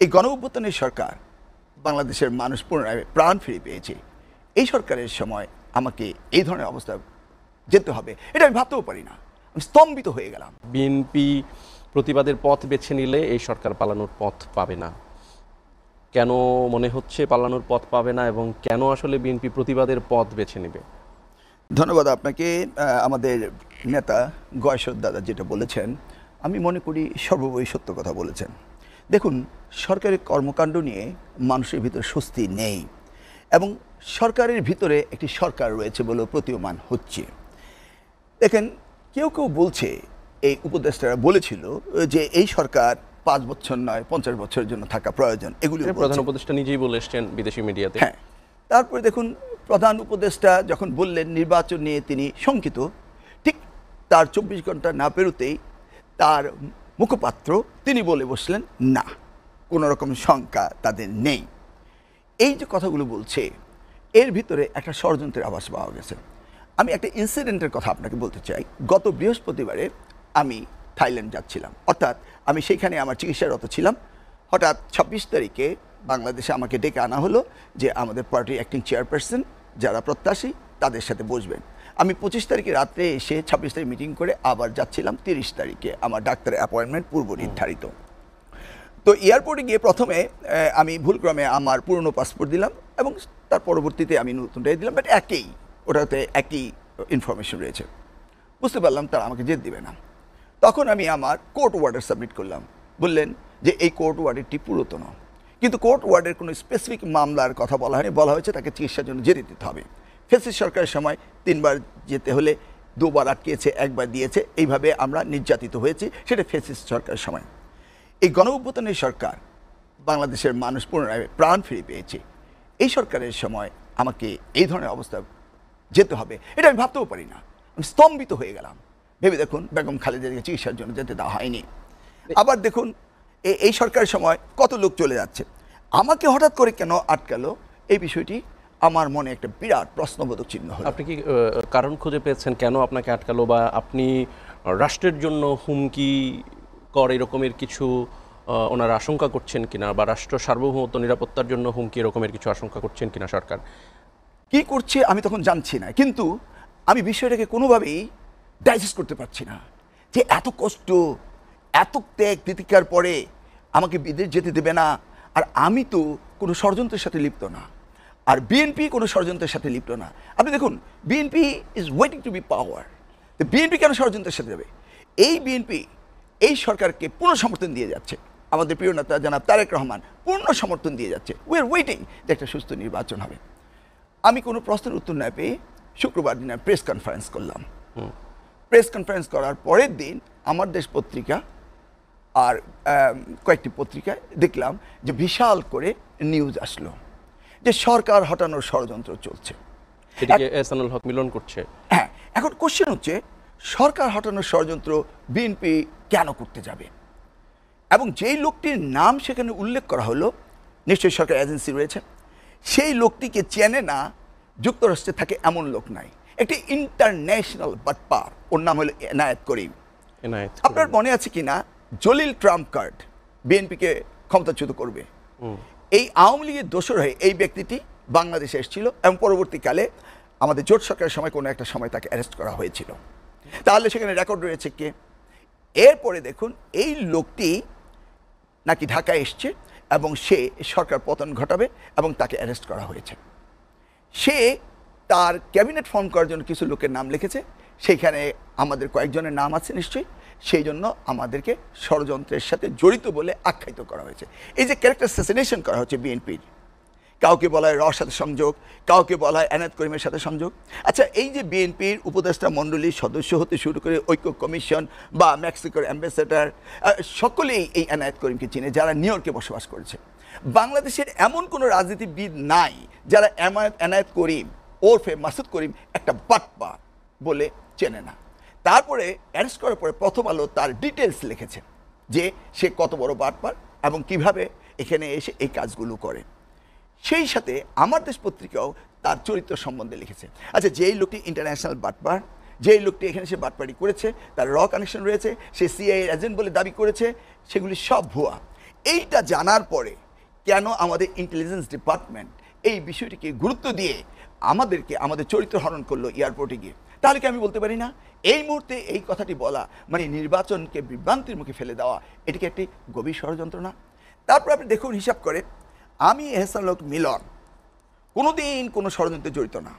এই গণঅভ্যুত্থানের সরকার বাংলাদেশের মানুষ পুনরায় প্রাণ ফিরে পেয়েছে। এই সরকারের সময় আমাকে এই ধরনের অবস্থা যেতে হবে এটা আমি ভাবতেও পারি না। আমি স্তম্ভিত হয়ে গেলাম। বিএনপি প্রতিবাদের পথ বেছে নিলে এই সরকার পালানোর পথ পাবে না, কেন মনে হচ্ছে পালানোর পথ পাবে না এবং কেন আসলে বিএনপি প্রতিবাদের পথ বেছে নেবে? ধন্যবাদ আপনাকে। আমাদের নেতা গয়েশ্বর দাদা যেটা বলেছেন আমি মনে করি সর্বোপরি সত্য কথা বলেছেন। দেখুন, সরকারের কর্মকাণ্ড নিয়ে মানুষের ভিতরে স্বস্তি নেই এবং সরকারের ভিতরে একটি সরকার রয়েছে বলে প্রতীয়মান হচ্ছে। দেখেন, কেউ কেউ বলছে, এই উপদেষ্টারা বলেছিল যে এই সরকার 5 বছর নয় 50 বছরের জন্য থাকা প্রয়োজন। এগুলি প্রধান উপদেষ্টা নিজেই বলে এসছেন বিদেশি মিডিয়াতে। হ্যাঁ, তারপরে দেখুন প্রধান উপদেষ্টা যখন বললেন নির্বাচন নিয়ে তিনি শঙ্কিত, ঠিক তার 24 ঘন্টা না পেরোতেই তার মুখপাত্র তিনি বলে বসলেন না, কোনো রকম শঙ্কা তাদের নেই। এই যে কথাগুলো বলছে এর ভিতরে একটা ষড়যন্ত্রের আভাস পাওয়া গেছে। আমি একটা ইনসিডেন্টের কথা আপনাকে বলতে চাই। গত বৃহস্পতিবারে আমি থাইল্যান্ড যাচ্ছিলাম, অর্থাৎ আমি সেইখানে আমার চিকিৎসারত ছিলাম। হঠাৎ 26 তারিখে বাংলাদেশে আমাকে ডেকে আনা হলো যে আমাদের পার্টির অ্যাক্টিং চেয়ারপারসন যারা প্রত্যাশী তাদের সাথে বসবেন। আমি 25 তারিখে রাত্রে এসে 26 তারিখ মিটিং করে আবার যাচ্ছিলাম 30 তারিখে আমার ডাক্তারের অ্যাপয়েন্টমেন্ট পূর্ব নির্ধারিত। তো এয়ারপোর্টে গিয়ে প্রথমে আমি ভুলক্রমে আমার পুরনো পাসপোর্ট দিলাম এবং তার পরবর্তীতে আমি নতুনটাই দিলাম, বাট ওটাতে একই ইনফরমেশন রয়েছে। বুঝতে পারলাম তারা আমাকে যেতে দেবে না। তখন আমি আমার কোর্ট ওয়ার্ডার সাবমিট করলাম। বললেন যে এই কোর্ট ওয়ার্ডারটি পুরাতন, কিন্তু কোর্ট ওয়ার্ডের কোনো স্পেসিফিক মামলার কথা বলা হয়নি, বলা হয়েছে তাকে চিকিৎসার জন্য যেতে দিতে হবে। ফ্যাসিস্ট সরকারের সময় 3 বার যেতে হলে 2 বার আটকিয়েছে, 1 বার দিয়েছে, এইভাবে আমরা নির্যাতিত হয়েছি, সেটা ফ্যাসিস্ট সরকারের সময়। এই গণঅভ্যুত্থানের সরকার বাংলাদেশের মানুষ পুনরায় প্রাণ ফিরে পেয়েছে। এই সরকারের সময় আমাকে এই ধরনের অবস্থা যেতে হবে এটা আমি ভাবতেও পারি না। আমি স্তম্ভিত হয়ে গেলাম। ভেবে দেখুন, বেগম খালেদাকে চিকিৎসার জন্য যেতে দেওয়া হয়নি। আবার দেখুন এই সরকারের সময় কত লোক চলে যাচ্ছে, আমাকে হঠাৎ করে কেন আটকালো, এই বিষয়টি আমার মনে একটা বিরাট প্রশ্নবোধক চিহ্ন হলো। আপনি কি কারণ খুঁজে পেয়েছেন কেন আপনাকে আটকালো, বা আপনি রাষ্ট্রের জন্য হুমকি কর এরকমের কিছু ওনারা আশঙ্কা করছেন কিনা, বা রাষ্ট্র সার্বভৌমত্ব নিরাপত্তার জন্য হুমকি এরকমের কিছু আশঙ্কা করছেন কিনা সরকার? কি করছে আমি তখন জানছি না, কিন্তু আমি বিষয়টাকে কোনোভাবেই ডাইজেস্ট করতে পারছি না যে এত কষ্ট, এত ত্যাগ তিতিকার পরে আমাকে বিদেশ যেতে দেবে না। আর আমি তো কোনো ষড়যন্ত্রের সাথে লিপ্ত না, আর বিএনপি কোনো ষড়যন্ত্রের সাথে লিপ্ত না। আপনি দেখুন, BNP is waiting to be power. তো বিএনপি কেন ষড়যন্ত্রের সাথে যাবে? এই বিএনপি এই সরকারকে পূর্ণ সমর্থন দিয়ে যাচ্ছে। আমাদের প্রিয় নেতা জনাব তারেক রহমান পূর্ণ সমর্থন দিয়ে যাচ্ছে। উই আর ওয়েটিং যে একটা সুস্থ নির্বাচন হবে। আমি কোনো প্রশ্নের উত্তর না পেয়ে শুক্রবার দিনে প্রেস কনফারেন্স করলাম। প্রেস কনফারেন্স করার পরের দিন আমার দেশ পত্রিকা আর কয়েকটি পত্রিকায় দেখলাম যে বিশাল করে নিউজ আসলো যে সরকার হটানোর ষড়যন্ত্র চলছে। এদিকে এহসানুল হক মিলন করছে। হ্যাঁ, এখন কোশ্চেন হচ্ছে সরকার হটানোর ষড়যন্ত্র বিএনপি কেন করতে যাবে? এবং যেই লোকটির নাম সেখানে উল্লেখ করা হলো, নিশ্চয়ই সরকার এজেন্সি রয়েছে, সেই লোকটিকে চেনে না যুক্তরাষ্ট্রে থাকে এমন লোক নাই। একটি ইন্টারন্যাশনাল বাটপার, ওর নাম হলো এনায়েত করিম। আপনার মনে আছে কিনা, জলিল ট্রাম্প কার্ড বিএনপিকে ক্ষমতাচ্যুত করবে, এই আওয়ামী লীগের দোসর হয়ে এই ব্যক্তিটি বাংলাদেশে এসেছিল এবং পরবর্তীকালে আমাদের জোট সরকারের সময় কোনো একটা সময় তাকে অ্যারেস্ট করা হয়েছিল। তাহলে সেখানে রেকর্ড রয়েছে কে? এরপরে দেখুন এই লোকটি নাকি ঢাকায় এসছে এবং সে সরকার পতন ঘটাবে এবং তাকে অ্যারেস্ট করা হয়েছে। সে তার ক্যাবিনেট ফর্ম করার জন্য কিছু লোকের নাম লিখেছে, সেইখানে আমাদের কয়েকজনের নাম আছে নিশ্চয়ই, সেই জন্য আমাদেরকে ষড়যন্ত্রের সাথে জড়িত বলে আখ্যায়িত করা হয়েছে। এই যে ক্যারেক্টার অ্যাসাসিনেশন করা হচ্ছে বিএনপির, কাউকে বলা হয় রর সাথে সংযোগ, কাউকে বলা হয় এনায়েত করিমের সাথে সংযোগ। আচ্ছা, এই যে বিএনপির উপদেষ্টা মণ্ডলীর সদস্য হতে শুরু করে ঐক্য কমিশন বা মেক্সিকোর অ্যাম্বাসেডার, সকলেই এই এনায়েত করিমকে চিনে যারা নিউ ইয়র্কে বসবাস করেছে। বাংলাদেশের এমন কোনো রাজনীতিবিদ নাই যারা এনায়েত করিম ওরফে মাসুদ করিম একটা বাটপার বলে চেনে না। তারপরে অ্যারেস্ট করার পরে প্রথম আলো তার ডিটেলস লিখেছে যে সে কত বড় বাটপার এবং কিভাবে এখানে এসে এই কাজগুলো করে। সেই সাথে আমার দেশ পত্রিকাও তার চরিত্র সম্বন্ধে লিখেছে। আচ্ছা, যেই লোকটি ইন্টারন্যাশনাল বাটপার, যেই লোকটি এখানে সে বাটপারি করেছে, তার র কানেকশন রয়েছে, সে সিআইএ এজেন্ট বলে দাবি করেছে, সেগুলি সব ভুয়া। এইটা জানার পরে কেন আমাদের ইন্টেলিজেন্স ডিপার্টমেন্ট এই বিষয়টিকে গুরুত্ব দিয়ে আমাদেরকে আমাদের চরিত্র হরণ করলো এয়ারপোর্টে গিয়ে? তাহলে কি আমি বলতে পারি না এই মুহূর্তে এই কথাটি বলা মানে নির্বাচনকে বিভ্রান্তির মুখে ফেলে দেওয়া, এটিকে একটি গভীর ষড়যন্ত্র না? তারপর আপনি দেখুন হিসাব করে, আমি এহসানুল হক মিলন কোনোদিন কোনো ষড়যন্ত্রে জড়িত না।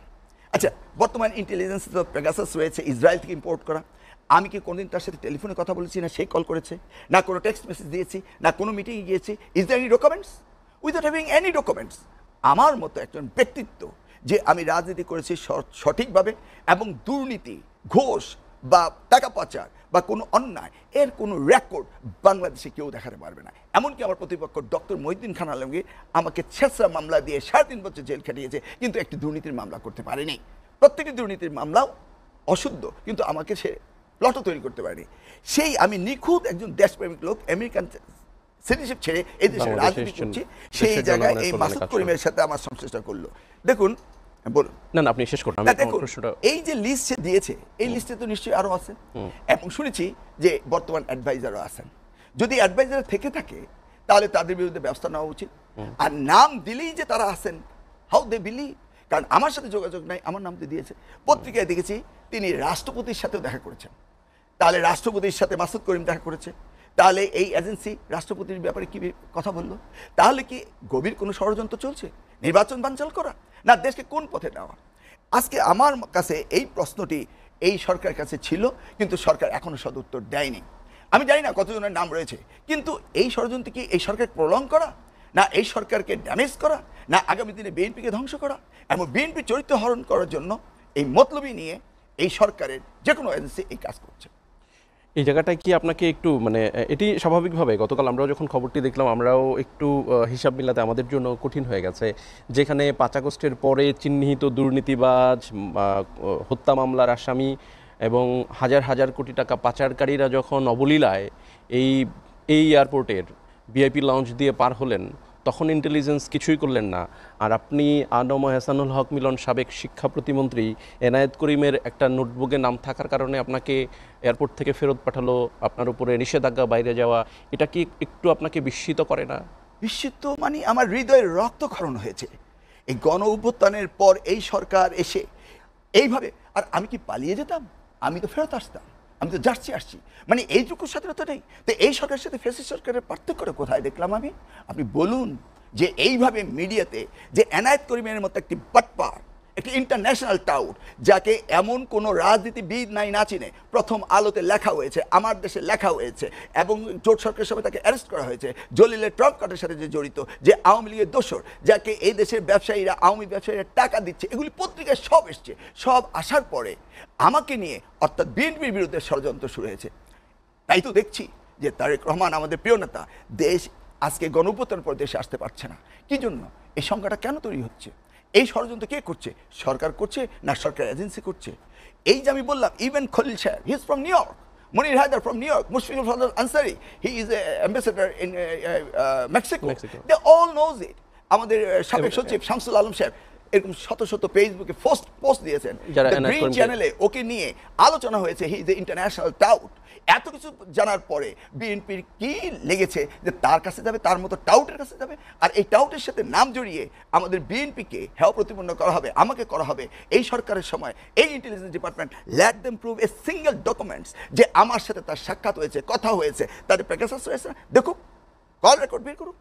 আচ্ছা, বর্তমান ইন্টেলিজেন্স তো পেগাসাস রয়েছে, ইসরায়েল থেকে ইম্পোর্ট করা। আমি কি কোনোদিন তার সাথে টেলিফোনে কথা বলেছি? না সেই কল করেছে, না কোনো টেক্সট মেসেজ দিয়েছি, না কোনো মিটিংয়ে গিয়েছি। Is there any documents? Without having any documents, আমার মতো একজন ব্যক্তিত্ব যে আমি রাজনীতি করেছি সঠিকভাবে এবং দুর্নীতি, ঘোষ বা টাকা পাচার বা কোনো অন্যায় এর কোনো রেকর্ড বাংলাদেশে কেউ দেখাতে পারবে না। এমনকি আমার প্রতিপক্ষ ডক্টর মহিউদ্দিন খান আলমগীর আমাকে ছেঁচড়া মামলা দিয়ে 3.5 বছর জেল খাটিয়েছে, কিন্তু একটি দুর্নীতির মামলা করতে পারেনি। প্রত্যেকটি দুর্নীতির মামলাও অশুদ্ধ, কিন্তু আমাকে সে প্লটও তৈরি করতে পারেনি। সেই আমি নিখুঁত একজন দেশপ্রেমিক লোক, আমেরিকান সিটিজেনশিপ ছেড়ে এই দেশে রাজনীতি করছি, সেই জায়গায় এই মাসুদ করিমের সাথে আমার সংশ্লিষ্ট করলো। দেখুন, বলুন। না না, আপনি শেষ করুন। দেখুন, এই যে লিস্ট দিয়েছে, এই লিস্টে তো নিশ্চয়ই আরো আছে, এবং শুনেছি যে বর্তমান অ্যাডভাইজারও আছেন। যদি অ্যাডভাইজার থেকে থাকে তাহলে তাদের বিরুদ্ধে ব্যবস্থা নেওয়া উচিত। আর নাম দিলেই যে তারা আছেন, হাউ দে বিলিভ? কারণ আমার সাথে যোগাযোগ নাই, আমার নাম তো দিয়েছে। পত্রিকায় দেখেছি তিনি রাষ্ট্রপতির সাথেও দেখা করেছেন। তাহলে রাষ্ট্রপতির সাথে মাসুদ করিম দেখা করেছে, তাহলে এই এজেন্সি রাষ্ট্রপতির ব্যাপারে কি কথা বললো? তাহলে কি গভীর কোনো ষড়যন্ত্র চলছে নির্বাচন বানচাল করা, না দেশকে কোন পথে নেওয়া? আজকে আমার কাছে এই প্রশ্নটি এই সরকারের কাছে ছিল, কিন্তু সরকার এখনো সদুত্তর দেয়নি। আমি জানি না কতজনের নাম রয়েছে, কিন্তু এই ষড়যন্ত্র কি এই সরকার প্রলং করা, না এই সরকারকে ড্যামেজ করা, না আগামী দিনে বিএনপিকে ধ্বংস করা? এবং বিএনপি চরিত্র হরণ করার জন্য এই মতলবি নিয়ে এই সরকারের যে কোনো এজেন্সি এই কাজ করছে। এই জায়গাটায় কি আপনাকে একটু মানে এটি স্বাভাবিকভাবে গতকাল আমরাও যখন খবরটি দেখলাম আমরাও একটু হিসাব মিলাতে আমাদের জন্য কঠিন হয়ে গেছে, যেখানে 5 আগস্টের পরে চিহ্নিত দুর্নীতিবাজ, হত্যা মামলার আসামি এবং হাজার হাজার কোটি টাকা পাচারকারীরা যখন অবলীলায় এই এয়ারপোর্টের ভিআইপি লঞ্চ দিয়ে পার হলেন, তখন ইন্টেলিজেন্স কিছুই করলেন না। আর আপনি আনম এহসানুল হক মিলন, সাবেক শিক্ষা প্রতিমন্ত্রী, এনায়েত করিমের একটা নোটবুকে নাম থাকার কারণে আপনাকে এয়ারপোর্ট থেকে ফেরত পাঠালো, আপনার উপরে নিষেধাজ্ঞা বাইরে যাওয়া, এটা কি একটু আপনাকে বিস্মিত করে না? বিস্মিত মানে আমার হৃদয়ের রক্তক্ষরণ হয়েছে। এই গণ অভ্যুত্থানের পর এই সরকার এসে এইভাবে, আর আমি কি পালিয়ে যেতাম? আমি তো ফেরত আসতাম, আমি তো আসছি, মানে এইটুকু স্বাধীনতা নেই। তো এই সরকারের সাথে ফ্যাসিস্ট সরকারের পার্থক্যটা কোথায় দেখলাম আমি? আপনি বলুন যে এইভাবে মিডিয়াতে যে এনায়েত করিমের মতো একটি বাটপার, একটি ইন্টারন্যাশনাল টাউট, যাকে এমন কোনো রাজনীতিবিদ নাই না চিনে, প্রথম আলোতে লেখা হয়েছে, আমার দেশে লেখা হয়েছে, এবং জোট সরকারের সময় তাকে অ্যারেস্ট করা হয়েছে, জলিলের ট্রাম্প কার্ডের সাথে যে জড়িত, যে আওয়ামী লীগের দোসর, যাকে এই দেশের ব্যবসায়ীরা, আওয়ামী ব্যবসায়ীরা টাকা দিচ্ছে, এগুলি পত্রিকায় সব এসছে। সব আসার পরে আমাকে নিয়ে, অর্থাৎ বিএনপির বিরুদ্ধে ষড়যন্ত্র শুরু হয়েছে। তাই তো দেখছি যে তারেক রহমান আমাদের প্রিয় নেতা, দেশ আজকে গণঅভ্যুত্থানের পর দেশে আসতে পারছে না। কি জন্য? এই সংখ্যাটা কেন তৈরি হচ্ছে? এই ষড়যন্ত্র কে করছে? সরকার করছে না সরকার এজেন্সি করছে? এই যে আমি বললাম, even Khalil Saheb, he is from New York, Monir Haider from New York, Mushfiqul Fazal Ansari, he is ambassador in Mexico, they all knows it. আমাদের সাবেক সচিব শামসুল আলম সাহেব এরকম শত শত ফেসবুকে পোস্ট দিয়েছেন, গ্রিন চ্যানেলে ওকে নিয়ে আলোচনা হয়েছে, he is a international tout. এত কিছু জানার পরে বিএনপির কি লেগেছে যে তার কাছে যাবে, তার মতো টাউটের কাছে যাবে, আর এই টাউটের সাথে নাম জড়িয়ে আমাদের বিএনপিকে হেয় প্রতিপন্ন করা হবে, আমাকে করা হবে। এই সরকারের সময় এই intelligence department let them prove a single documents যে আমার সাথে তার সাক্ষাৎ হয়েছে, কথা হয়েছে, তাদের প্যাকেজ হয়েছে, দেখুক, কল রেকর্ড বের করুক।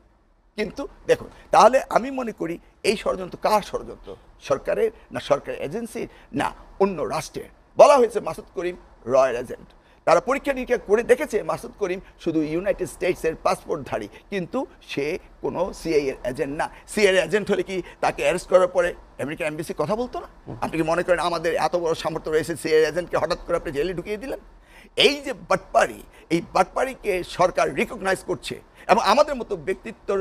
কিন্তু দেখুন, তাহলে আমি মনে করি এই ষড়যন্ত্র কার ষড়যন্ত্র? সরকারের, না সরকার এজেন্সির, না অন্য রাষ্ট্রের? বলা হয়েছে মাসুদ করিম রয়্যাল এজেন্ট। তারা পরীক্ষা নিরীক্ষা করে দেখেছে মাসুদ করিম শুধু ইউনাইটেড স্টেটসের পাসপোর্টধারী, কিন্তু সে কোনো সিআইএর এজেন্ট না। সিআইএর এজেন্ট হলে কি তাকে অ্যারেস্ট করার পরে আমেরিকান এমবেসি কথা বলতো না? আপনি কি মনে করেন আমাদের এত বড় সামর্থ্য রয়েছে সিআইএর এজেন্টকে হঠাৎ করে আপনি জেলে ঢুকিয়ে দিলেন? এই যে বাটপারি, এই বাটপারিকে সরকার রিকগনাইজ করছে, এবং আমাদের মতো ব্যক্তিত্বর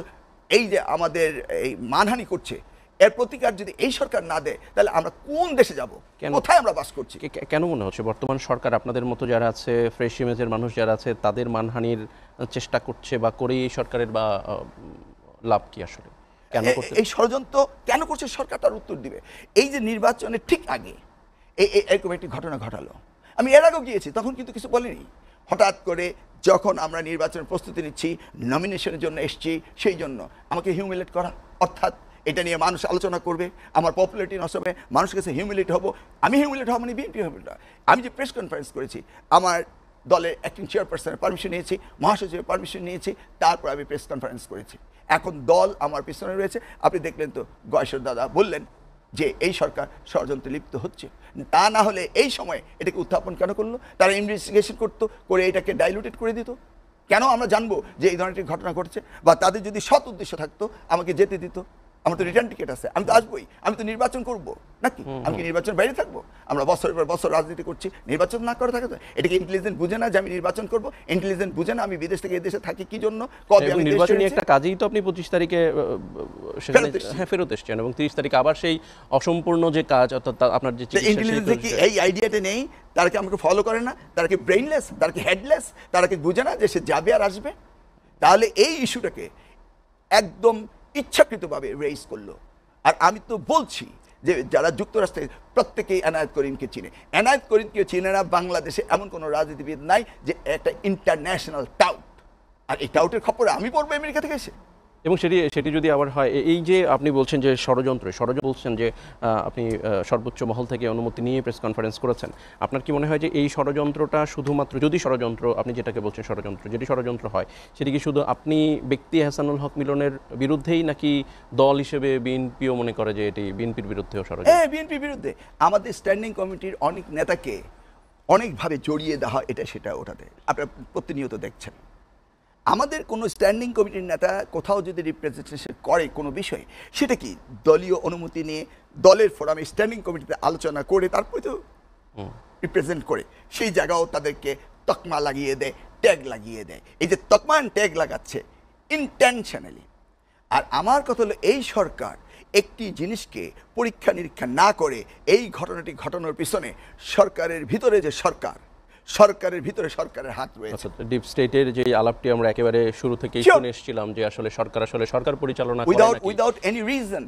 এই যে আমাদের এই মানহানি করছে, এর প্রতিকার যদি এই সরকার না দেয় তাহলে আমরা কোন দেশে যাব? কোথায় আমরা বাস করছি? কেন মনে হচ্ছে বর্তমান সরকার আপনাদের মতো যারা আছে, ফ্রেশ ইমেজের মানুষ যারা আছে, তাদের মানহানির চেষ্টা করছে বা করে এই সরকারের বা লাভ কি আসলে? কেন করছে এই ষড়যন্ত্র? কেন করছে সরকার তার উত্তর দিবে। এই যে নির্বাচনের ঠিক আগে এরকম একটি ঘটনা ঘটালো, আমি এর আগেও গিয়েছি, তখন কিন্তু কিছু বলেনি। হঠাৎ করে যখন আমরা নির্বাচনের প্রস্তুতি নিচ্ছি, নমিনেশনের জন্য এসেছি, সেই জন্য আমাকে হিউমিলেট করা, অর্থাৎ এটা নিয়ে মানুষ আলোচনা করবে, আমার পপুলারিটি নষ্ট হবে, মানুষের কাছে হিউমিলেট হব। আমি হিউমিলেট হব মানে বিএনপি হবে না। আমি যে প্রেস কনফারেন্স করেছি, আমার দলের অ্যাক্টিং চেয়ারপারসনের পারমিশন নিয়েছি, মহাসচিবের পারমিশন নিয়েছি, তারপর আমি প্রেস কনফারেন্স করেছি। এখন দল আমার পিছনে রয়েছে। আপনি দেখলেন তো গয়েশ্বর দাদা বললেন যে এই সরকার ষড়যন্ত্রে লিপ্ত হচ্ছে, তা না হলে এই সময় এটাকে উত্থাপন কেন করলো? তারা ইনভেস্টিগেশন করতো, করে এটাকে ডাইলুটেড করে দিত। কেন আমরা জানবো যে এই ধরনের একটি ঘটনা ঘটছে? বা তাদের যদি সৎ উদ্দেশ্য থাকতো আমাকে যেতে দিত। আমার তো রিটার্ন টিকিট আছে, আমি তো আসবোই, আমি তো নির্বাচন করব নাকি? আমি কি নির্বাচন বাইরে থাকবো? আমরা বছরের পর বছর রাজনীতি করছি, নির্বাচন না করে থাকে তো এটাকে ইন্টেলিজেন্ট বুঝে না যে আমি নির্বাচন করব, ইন্টেলিজেন্ট বুঝে না আমি বিদেশ থেকে এদেশে থাকি কি জন্য, কবে আমি নির্বাচনী একটা কাজেই তো আপনি 25 তারিখে সেখানে ফেরত এসেছেন এবং 30 তারিখে আবার সেই অসম্পূর্ণ যে কাজ, অর্থাৎ আপনার যে ইন্টেলিজেন্স কি এই আইডিয়াতে নেই? তারা কি আমাকে ফলো করে না? তারা কি ব্রেইনলেস? তারা কি হেডলেস? তারা কি বুঝে না যে সে যাবে আর আসবে? তাহলে এই ইস্যুটাকে একদম ইচ্ছাকৃতভাবে রেইজ করলো। আর আমি তো বলছি যে যারা যুক্তরাষ্ট্রে প্রত্যেকেই এনায়েত করিমকে চিনে। এনায়েত করিমকে চিনে না বাংলাদেশে এমন কোনো রাজনীতিবিদ নাই যে একটা ইন্টারন্যাশনাল টাউট। আর এই টাউটের খবর আমি পড়বো আমেরিকা থেকে এসে। এবং সেটি যদি আবার হয়, এই যে আপনি বলছেন যে ষড়যন্ত্র বলছেন যে আপনি সর্বোচ্চ মহল থেকে অনুমতি নিয়ে প্রেস কনফারেন্স করেছেন, আপনার কি মনে হয় যে এই ষড়যন্ত্রটা শুধুমাত্র, যদি ষড়যন্ত্র, আপনি যেটাকে বলছেন ষড়যন্ত্র, যদি ষড়যন্ত্র হয়, সেটি কি শুধু আপনি ব্যক্তি এহসানুল হক মিলনের বিরুদ্ধেই, নাকি দল হিসেবে বিএনপিও মনে করে যে এটি বিএনপির বিরুদ্ধেও ষড়যন্ত্র? হ্যাঁ, বিএনপির বিরুদ্ধে। আমাদের স্ট্যান্ডিং কমিটির অনেক নেতাকে অনেকভাবে জড়িয়ে দেওয়া হয় এটা সেটা ওটাতে, আপনারা প্রতিনিয়ত দেখছেন। আমাদের কোনো স্ট্যান্ডিং কমিটির নেতা কোথাও যদি রিপ্রেজেন্টেশন করে কোনো বিষয়ে, সেটা কি দলীয় অনুমতি নিয়ে দলের ফোরামে স্ট্যান্ডিং কমিটিতে আলোচনা করে তারপরে তো রিপ্রেজেন্ট করে, সেই জায়গাও তাদেরকে তকমা লাগিয়ে দেয়, ট্যাগ লাগিয়ে দেয়। এই যে তকমা ট্যাগ লাগাচ্ছে ইন্টেনশনালি। আর আমার কথা হলো এই সরকার একটি জিনিসকে পরীক্ষা নিরীক্ষা না করে এই ঘটনাটি ঘটানোর পিছনে সরকারের ভিতরে যে সরকারের ভিতরে সরকারের হাত রয়েছে। ডিপ স্টেটের যে আলাপটি আমরা একেবারে শুরু থেকেই শুনে এসেছিলাম যে আসলে সরকার পরিচালনা করে উইদাউট এনি রিজন।